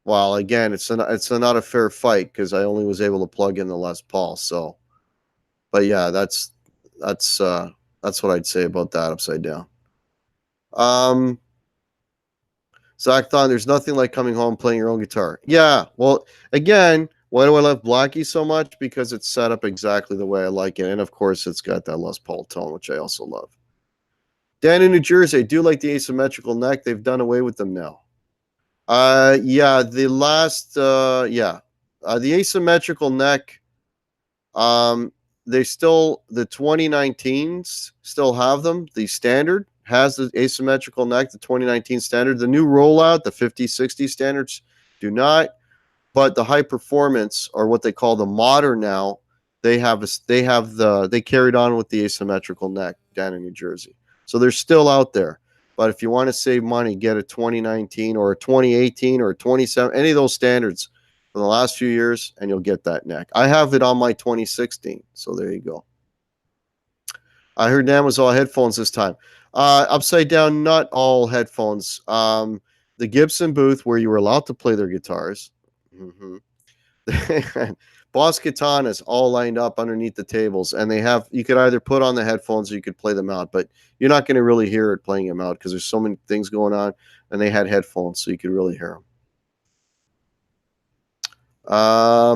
well, again, it's not a fair fight because I only was able to plug in the Les Paul. So, but yeah, that's what I'd say about that upside down. Zach Thon, there's nothing like coming home playing your own guitar. Yeah, well, again, why do I love Blackie so much? Because it's set up exactly the way I like it, and of course, it's got that Les Paul tone, which I also love. Dan in New Jersey, I do like the asymmetrical neck. They've done away with them now. Yeah, the last, the asymmetrical neck, they still, the 2019s still have them. The standard has the asymmetrical neck, the 2019 standard. The new rollout, the 50-60 standards do not, but the high performance, or what they call the modern now, they carried on with the asymmetrical neck down in New Jersey. So they're still out there. But if you want to save money, get a 2019 or a 2018 or a 27, any of those standards from the last few years, and you'll get that neck. I have it on my 2016, so there you go. I heard NAMM was all headphones this time. Upside down, not all headphones. The Gibson booth where you were allowed to play their guitars. Mm-hmm. Boss Katanas all lined up underneath the tables, and you could either put on the headphones or you could play them out, but you're not going to really hear it playing them out because there's so many things going on, and they had headphones, so you could really hear them.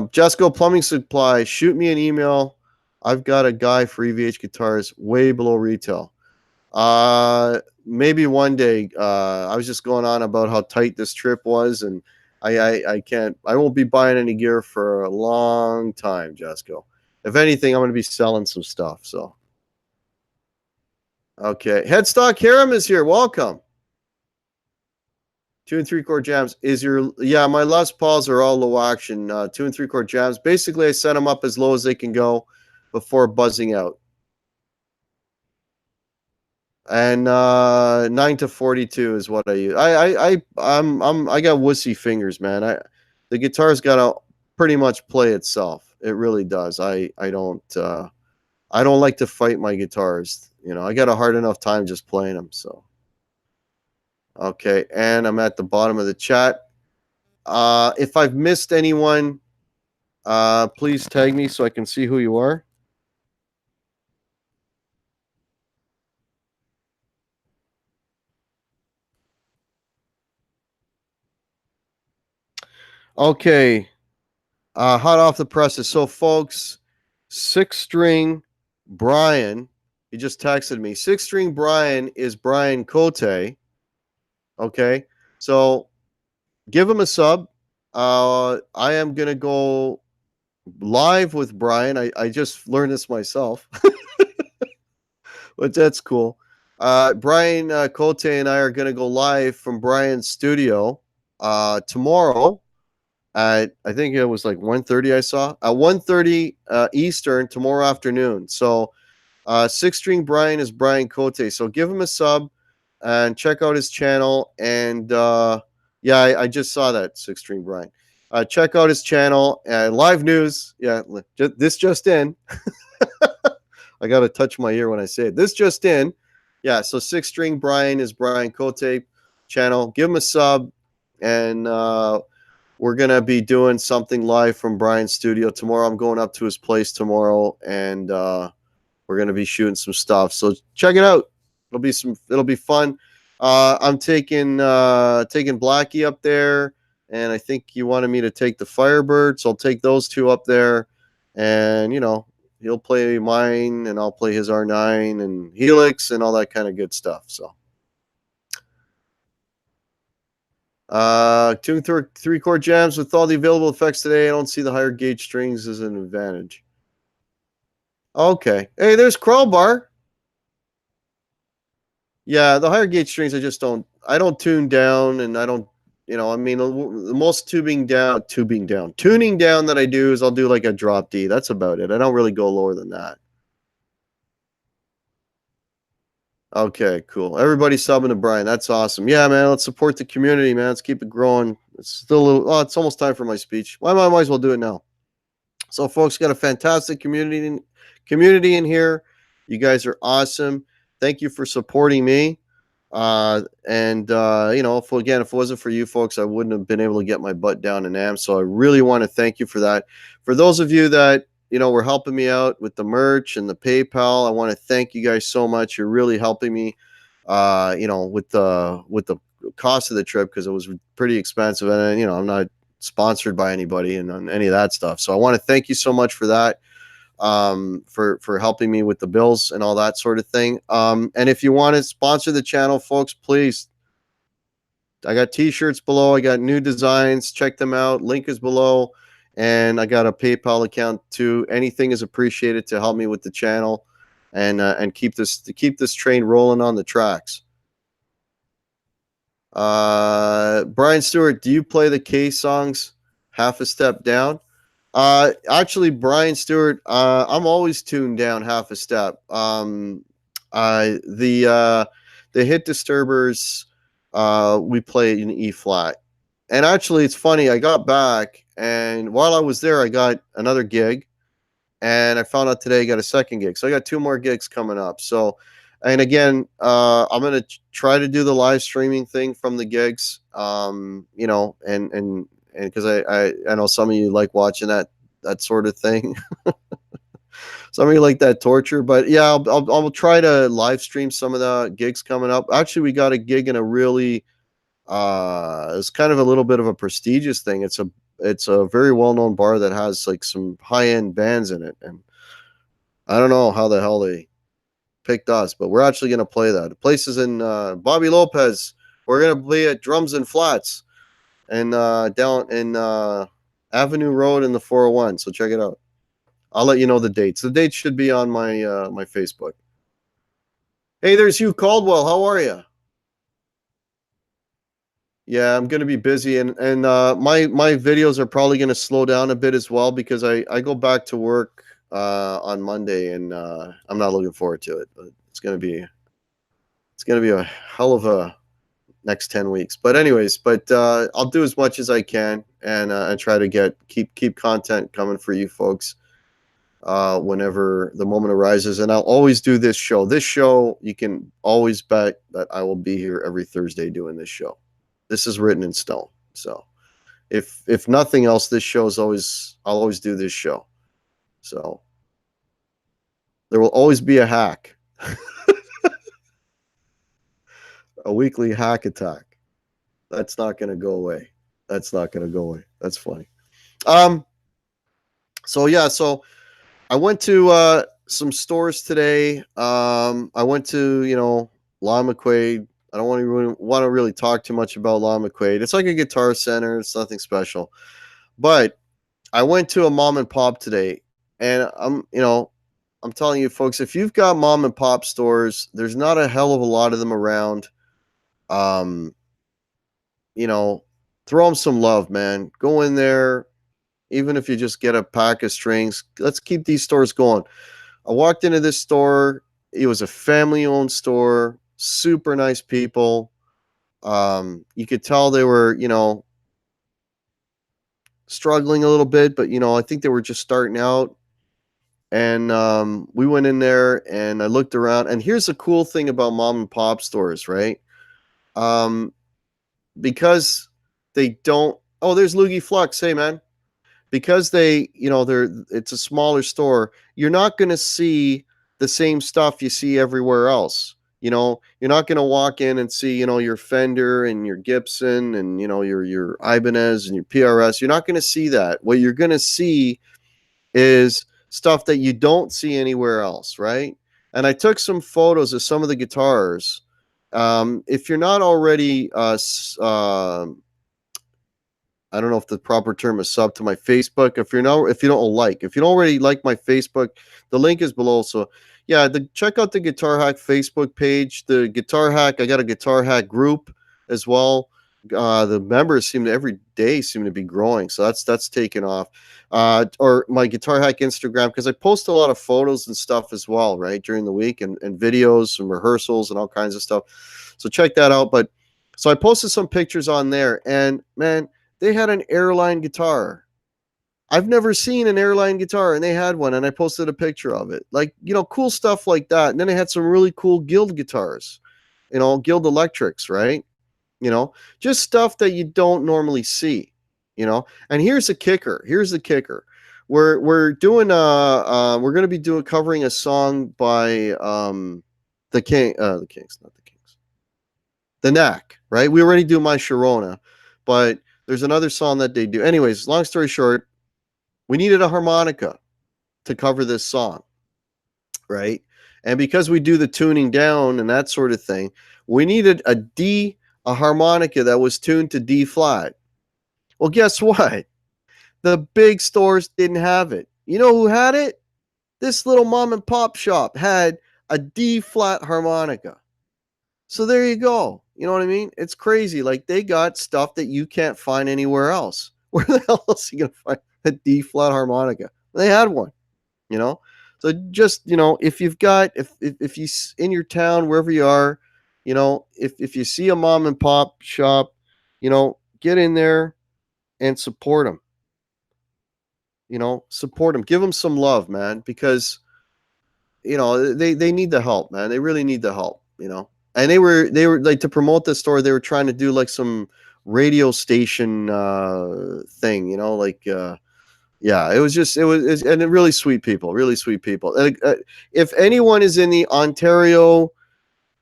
Jesco Plumbing Supply, shoot me an email. I've got a guy for EVH guitars way below retail. Maybe one day. I was just going on about how tight this trip was, and I won't be buying any gear for a long time, Jesco. If anything, I'm going to be selling some stuff. So, okay. Headstock Harem is here. Welcome. 2 and 3 chord jams. My Les Pauls are all low action. 2 and 3 chord jams. Basically, I set them up as low as they can go before buzzing out. And 9 to 42 is what I use. I got wussy fingers, man. The guitar's got to pretty much play itself. It really does. I don't like to fight my guitars. I got a hard enough time just playing them. So, okay, and I'm at the bottom of the chat. If I've missed anyone, please tag me so I can see who you are. Okay. Hot off the presses. So, folks, 6-string Brian, he just texted me. 6-string Brian is Brian Cote. Okay. So, give him a sub. I am going to go live with Brian. I just learned this myself, but that's cool. Brian Cote and I are going to go live from Brian's studio tomorrow at, I think it was like 1:30 I saw. At 1:30 Eastern tomorrow afternoon. So Six String Brian is Brian Cote. So give him a sub and check out his channel. And yeah, I just saw that, Six String Brian. Check out his channel. Live news. Yeah, this just in. I got to touch my ear when I say it. This just in. Yeah, so Six String Brian is Brian Cote channel. Give him a sub. And we're going to be doing something live from Brian's studio tomorrow. I'm going up to his place tomorrow. And we're going to be shooting some stuff. So check it out. It'll be fun. I'm taking Blackie up there, and I think you wanted me to take the Firebird, so I'll take those two up there, and he'll play mine and I'll play his R9 and Helix and all that kind of good stuff. So tune 3-chord jams with all the available effects today. I don't see the higher gauge strings as an advantage. Okay. Hey, there's Crowbar. Yeah, the higher gauge strings, I don't tune down, and I don't, I mean, the most tuning down that I do is I'll do like a drop D. That's about it. I don't really go lower than that. Okay, cool. Everybody subbing to Brian. That's awesome. Yeah, man, let's support the community, man. Let's keep it growing. It's still a little, it's almost time for my speech. Well, I might as well do it now. So, folks, got a fantastic community in here. You guys are awesome. Thank you for supporting me. If it wasn't for you folks, I wouldn't have been able to get my butt down in AM. So I really want to thank you for that. For those of you that, were helping me out with the merch and the PayPal, I want to thank you guys so much. You're really helping me, with the cost of the trip, because it was pretty expensive. And, I'm not sponsored by anybody and on any of that stuff. So I want to thank you so much for that. For helping me with the bills and all that sort of thing. And if you want to sponsor the channel, folks, please. I got t-shirts below. I got new designs. Check them out. Link is below. And I got a PayPal account too. Anything is appreciated to help me with the channel and keep this train rolling on the tracks. Brian Stewart, do you play the K songs half a step down? Actually, Brian Stewart, I'm always tuned down half a step. The Hit Disturbers, we play in E flat. And actually, it's funny. I got back, and while I was there, I got another gig, and I found out today I got a second gig. So I got 2 more gigs coming up. So, and again, I'm gonna try to do the live streaming thing from the gigs. And because I know some of you like watching that sort of thing. Some of you like that torture, but yeah, I'll try to live stream some of the gigs coming up. Actually, we got a gig in a really it's kind of a little bit of a prestigious thing. It's a very well-known bar that has like some high-end bands in it, and I don't know how the hell they picked us, but we're actually going to play that. The place is in Bobby Lopez. We're going to play at Drums and Flats and down in Avenue Road in the 401. So check it out. I'll let you know the dates. The dates should be on my my Facebook. Hey, there's Hugh Caldwell. How are you? Yeah, I'm gonna be busy, and my videos are probably gonna slow down a bit as well, because I go back to work on Monday, and I'm not looking forward to it. But it's gonna be a hell of a next 10 weeks. But anyways, I'll do as much as I can, and try to keep content coming for you folks whenever the moment arises. And I'll always do this show. This show, you can always bet that I will be here every Thursday doing this show. This is written in stone. So if nothing else, this show is I'll always do this show. So there will always be a hack. A weekly hack attack. That's not going to go away. That's funny. So yeah, so I went to some stores today. I went to, Lon McQuaid. I don't want to really talk too much about Lon McQuaid. It's like a Guitar Center. It's nothing special. But I went to a mom and pop today, and I'm telling you, folks, if you've got mom and pop stores, there's not a hell of a lot of them around. Um, you know, throw them some love, man. Go in there, even if you just get a pack of strings. Let's keep these stores going. I walked into this store. It was a family-owned store. Super nice people. You could tell they were, struggling a little bit, but I think they were just starting out. And we went in there, and I looked around. And here's the cool thing about mom and pop stores, right? Um, because they don't. Oh, there's Loogie Flux. Hey, man. Because it's a smaller store. You're not going to see the same stuff you see everywhere else. You're not going to walk in and see, your Fender and your Gibson and your Ibanez and your PRS. You're not going to see that. What you're going to see is stuff that you don't see anywhere else, right? And I took some photos of some of the guitars. If you're not already, I don't know if the proper term is sub to my Facebook. If you don't already like my Facebook, the link is below. So yeah, check out the Guitar Hack Facebook page. The Guitar Hack, I got a Guitar Hack group as well. The members every day seem to be growing, so that's taken off. Or my Guitar Hack Instagram, because I post a lot of photos and stuff as well, right, during the week, and videos and rehearsals and all kinds of stuff. So check that out. But so I posted some pictures on there, and man, they had an airline guitar. I've never seen an airline guitar, and they had one, and I posted a picture of it. Like, cool stuff like that. And then they had some really cool Guild guitars, Guild electrics, right? Just stuff that you don't normally see, And here's the kicker. We're doing we're going to be covering a song by the Kings, not the Kings. The Knack, right? We already do My Sharona, but there's another song that they do. Anyways, long story short, we needed a harmonica to cover this song, right? And because we do the tuning down and that sort of thing, we needed a harmonica that was tuned to D flat. Well, guess what? The big stores didn't have it. You know who had it? This little mom and pop shop had a D flat harmonica. So there you go. You know what I mean? It's crazy. Like, they got stuff that you can't find anywhere else. Where the hell else are you going to find a D flat harmonica? They had one, So just, if you've got, if you in your town, wherever you are, if you see a mom and pop shop, get in there and support them. Support them. Give them some love, man, because, they need the help, man. They really need the help, And they were like, to promote this store, they were trying to do like some radio station thing, yeah, it was and really sweet people. If anyone is in the Ontario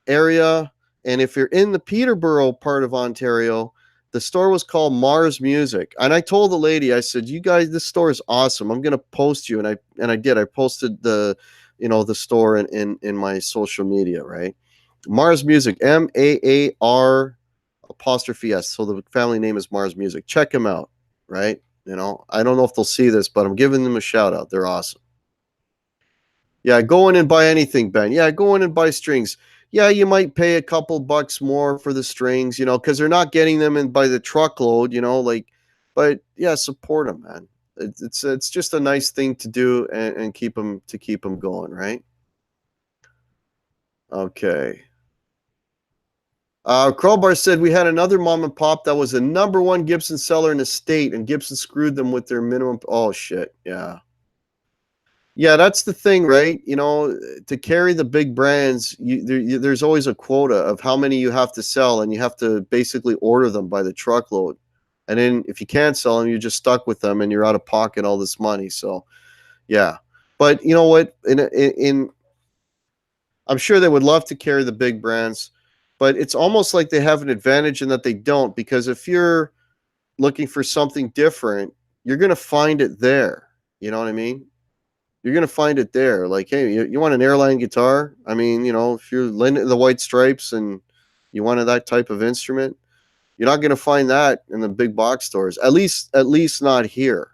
area, and if you're in the Peterborough part of Ontario, the store was called Mars Music. And I told the lady, I said, "You guys, this store is awesome. I'm going to post you." And I did. I posted the store in my social media, right? Mars Music, MAAR apostrophe S. So the family name is Mars Music. Check them out, right? I don't know if they'll see this, but I'm giving them a shout out. They're awesome. Yeah, go in and buy anything, Ben. Yeah, go in and buy strings. Yeah, you might pay a couple bucks more for the strings, because they're not getting them in by the truckload, but yeah, support them, man. It's just a nice thing to do and keep them going, right? Okay. Crowbar said we had another mom and pop that was a #1 Gibson seller in the state, and Gibson screwed them with their minimum. Oh shit, yeah. Yeah, that's the thing, right? To carry the big brands, there's always a quota of how many you have to sell, and you have to basically order them by the truckload. And then if you can't sell them, you're just stuck with them, and you're out of pocket all this money. So, yeah. But you know what? I'm sure they would love to carry the big brands, but it's almost like they have an advantage in that they don't, because if you're looking for something different, you're going to find it there. You know what I mean? You're going to find it there. Like, hey, you want an airline guitar? I mean, if you're into the White Stripes and you wanted that type of instrument, you're not going to find that in the big box stores. At least not here,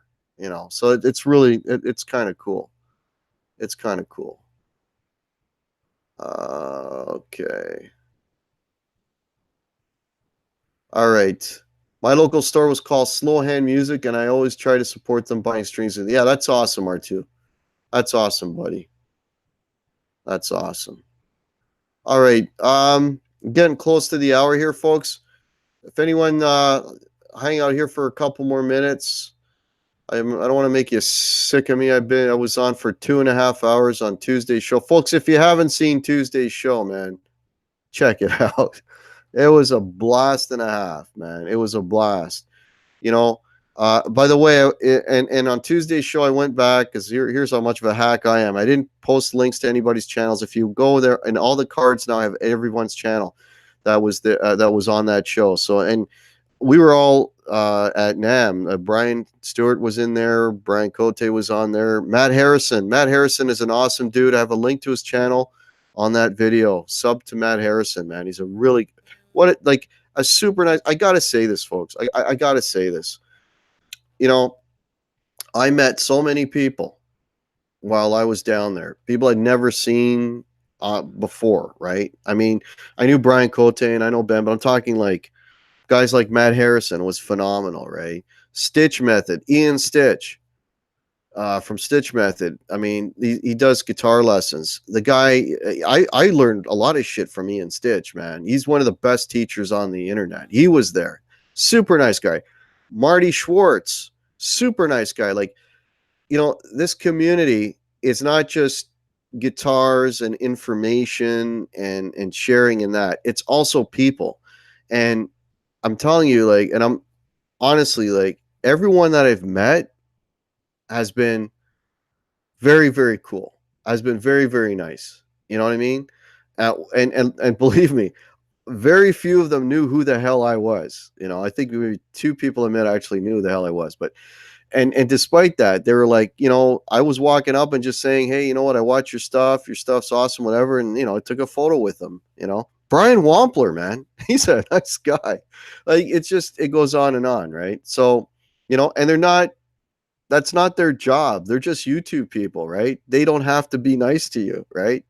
So it's really, it's kind of cool. It's kind of cool. Okay. All right. My local store was called Slow Hand Music, and I always try to support them buying strings. Yeah, that's awesome, R2. That's awesome, buddy. That's awesome. All right. Getting close to the hour here, folks. If anyone hang out here for a couple more minutes, I don't want to make you sick of me. I was on for 2.5 hours on Tuesday's show. Folks, if you haven't seen Tuesday's show, man, check it out. It was a blast and a half, man. It was a blast. You know, by the way, and on Tuesday's show, I went back because here's how much of a hack I am. I didn't post links to anybody's channels. If you go there, and all the cards now have everyone's channel that was that was on that show. So, and we were all at NAM. Brian Stewart was in there. Brian Cote was on there. Matt Harrison. Matt Harrison is an awesome dude. I have a link to his channel on that video. Sub to Matt Harrison, man. He's a really like a super nice. I gotta say this, folks. I gotta say this. You know, I met so many people while I was down there. People I'd never seen before, right? I mean, I knew Brian Cote and I know Ben, but I'm talking like guys like Matt Harrison was phenomenal, right? Stitch Method, Ian Stitch from Stitch Method. I mean, he does guitar lessons. The guy, I learned a lot of shit from Ian Stitch, man. He's one of the best teachers on the internet. He was there. Super nice guy. Marty Schwartz, super nice guy. Like, you know, this community is not just guitars and information and sharing in that. It's also people. And I'm telling you, like, and I'm honestly like, everyone that I've met has been very, very cool. Has been very, very nice. You know what I mean? And believe me, very few of them knew who the hell I was. You know, I think maybe 2 people I met actually knew who the hell I was. But and despite that, they were like, you know, I was walking up and just saying, hey, you know what? I watch your stuff. Your stuff's awesome, whatever. And you know, I took a photo with them. You know, Brian Wampler, man, he's a nice guy. Like it's just it goes on, right? So you know, and they're not. That's not their job. They're just YouTube people, right? They don't have to be nice to you, right?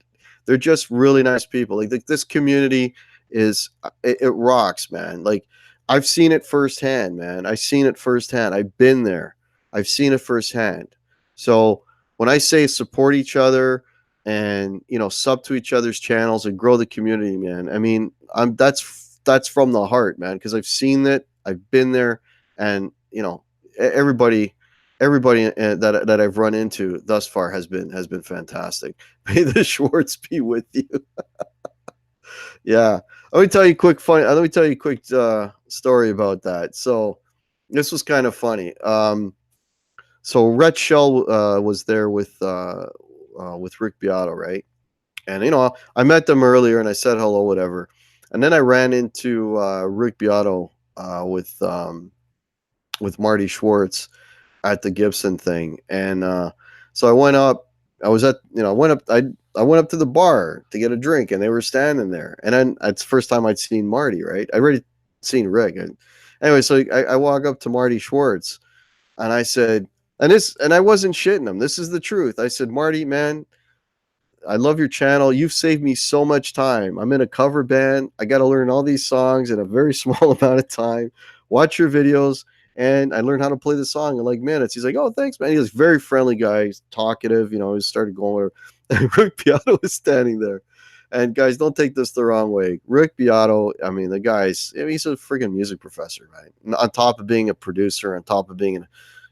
They're just really nice people. Like this community is it rocks, man. Like I've seen it firsthand, man. I've seen it firsthand. I've been there. I've seen it firsthand. So when I say support each other and you know sub to each other's channels and grow the community, man, I mean that's from the heart, man, because I've seen it. I've been there, and you know everybody that I've run into thus far has been fantastic. May the Schwartz be with you. Yeah, let me tell you a quick story about that. So this was kind of funny. So Rhett Shell was there with Rick Beato, right? And you know, I met them earlier and I said hello, whatever. And then I ran into Rick Beato with Marty Schwartz at the Gibson thing. And so I went up. I was at, you know, I went up to the bar to get a drink, and they were standing there. And then it's the first time I'd seen Marty, right? I already seen Rick. And anyway, so I walk up to Marty Schwartz, and I said, and I wasn't shitting him. This is the truth. I said, Marty, man, I love your channel. You've saved me so much time. I'm in a cover band. I got to learn all these songs in a very small amount of time. Watch your videos, and I learned how to play the song in like minutes. He's like, "Oh, thanks, man." He was a very friendly guy, he's talkative. You know, he started going. And Rick Beato was standing there. And guys, don't take this the wrong way. Rick Beato, I mean, the guy's, I mean, he's a freaking music professor, right? On top of being a producer, on top of being an,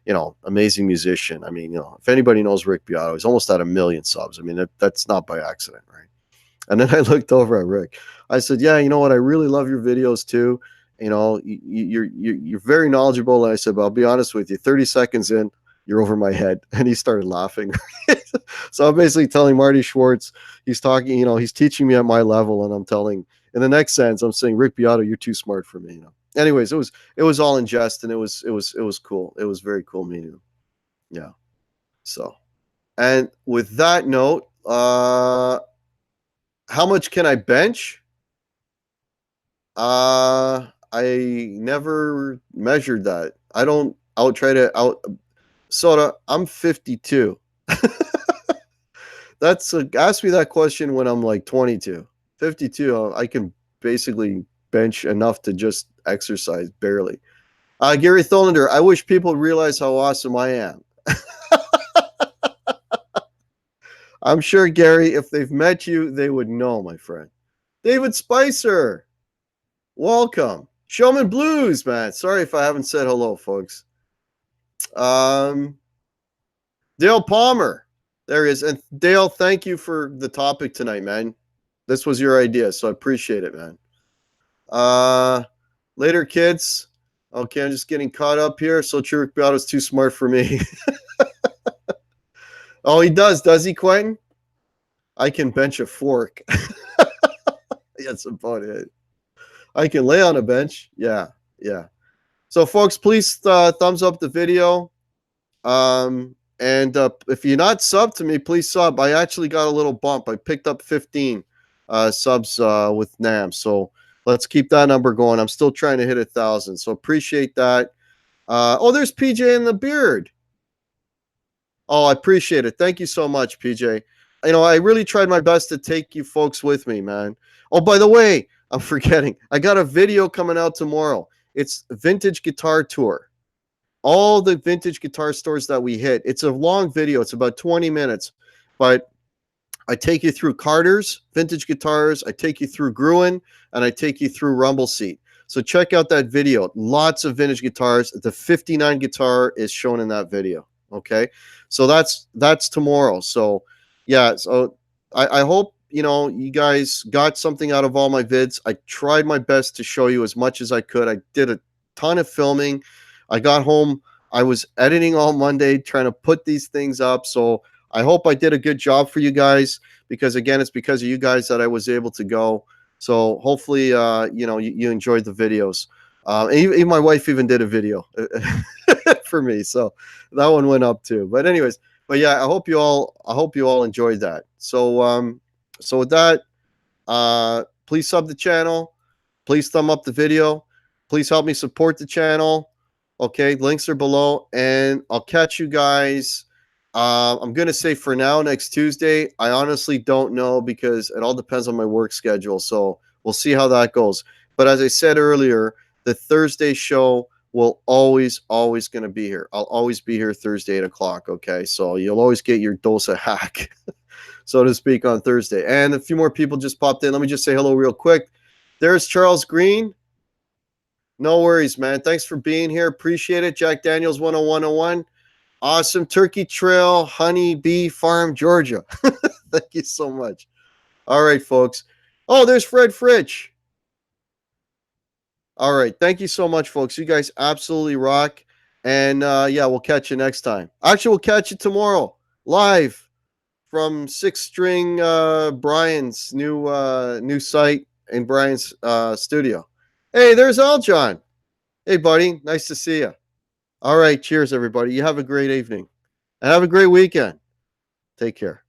you know, amazing musician. I mean, you know, if anybody knows Rick Beato, he's almost at 1 million subs. I mean, that's not by accident, right? And then I looked over at Rick. I said, "Yeah, you know what? I really love your videos too. You know, you're very knowledgeable." And I said, "But I'll be honest with you. 30 seconds in, you're over my head." And he started laughing. So I'm basically telling Marty Schwartz, he's talking, you know, he's teaching me at my level, and I'm telling, in the next sentence, I'm saying, "Rick Beato, you're too smart for me." You know. Anyways, it was all in jest, and it was cool. It was very cool meeting him. Yeah. So, and with that note, how much can I bench? I never measured that. I'll try to Soda, I'm 52. ask me that question when I'm like 22. 52, I can basically bench enough to just exercise barely. Gary Tholander, I wish people realize how awesome I am. I'm sure, Gary, if they've met you, they would know, my friend. David Spicer, welcome. Showman Blues, man. Sorry if I haven't said hello, folks. Dale Palmer, there he is. And Dale, thank you for the topic tonight, man. This was your idea, so I appreciate it, man. Later, kids. Okay, I'm just getting caught up here. So Chirk is too smart for me. Oh, he does he, Quentin? I can bench a fork. That's about it. I can lay on a bench. Yeah. So, folks, please thumbs up the video. And if you're not subbed to me, please sub. I actually got a little bump. I picked up 15 subs with NAM. So let's keep that number going. I'm still trying to hit 1,000. So appreciate that. Oh, there's PJ in the beard. Oh, I appreciate it. Thank you so much, PJ. You know, I really tried my best to take you folks with me, man. Oh, by the way, I'm forgetting. I got a video coming out tomorrow. It's Vintage Guitar Tour. All the vintage guitar stores that we hit. It's a long video. It's about 20 minutes. But I take you through Carter's vintage guitars. I take you through Gruen, and I take you through Rumble Seat. So check out that video. Lots of vintage guitars. The 59 guitar is shown in that video. Okay, so that's tomorrow. So yeah, so I hope you guys got something out of all my vids. I tried my best to show you as much as I could. I did a ton of filming. I got home. I was editing all Monday, trying to put these things up. So I hope I did a good job for you guys, because again, it's because of you guys that I was able to go. So hopefully, you enjoyed the videos. And even my wife even did a video for me. So that one went up too. But anyways, yeah, I hope you all enjoyed that. So with that, please sub the channel, please thumb up the video, please help me support the channel. Okay, links are below, and I'll catch you guys. I'm gonna say for now next Tuesday. I honestly don't know, because it all depends on my work schedule. So we'll see how that goes. But as I said earlier, the Thursday show will always going to be here. I'll always be here Thursday 8 o'clock. Okay, so you'll always get your dose of hack, so to speak, on Thursday. And a few more people just popped in. Let me just say hello real quick. There's Charles Green. No worries, man. Thanks for being here. Appreciate it. Jack Daniels 10101. Awesome. Turkey Trail, Honey Bee Farm, Georgia. Thank you so much. All right, folks. Oh, there's Fred Fritsch. All right. Thank you so much, folks. You guys absolutely rock. And yeah, we'll catch you next time. Actually, we'll catch you tomorrow live from Six String Brian's new site in Brian's studio. Hey, there's Aljon. Hey, buddy. Nice to see you. All right. Cheers, everybody. You have a great evening and have a great weekend. Take care.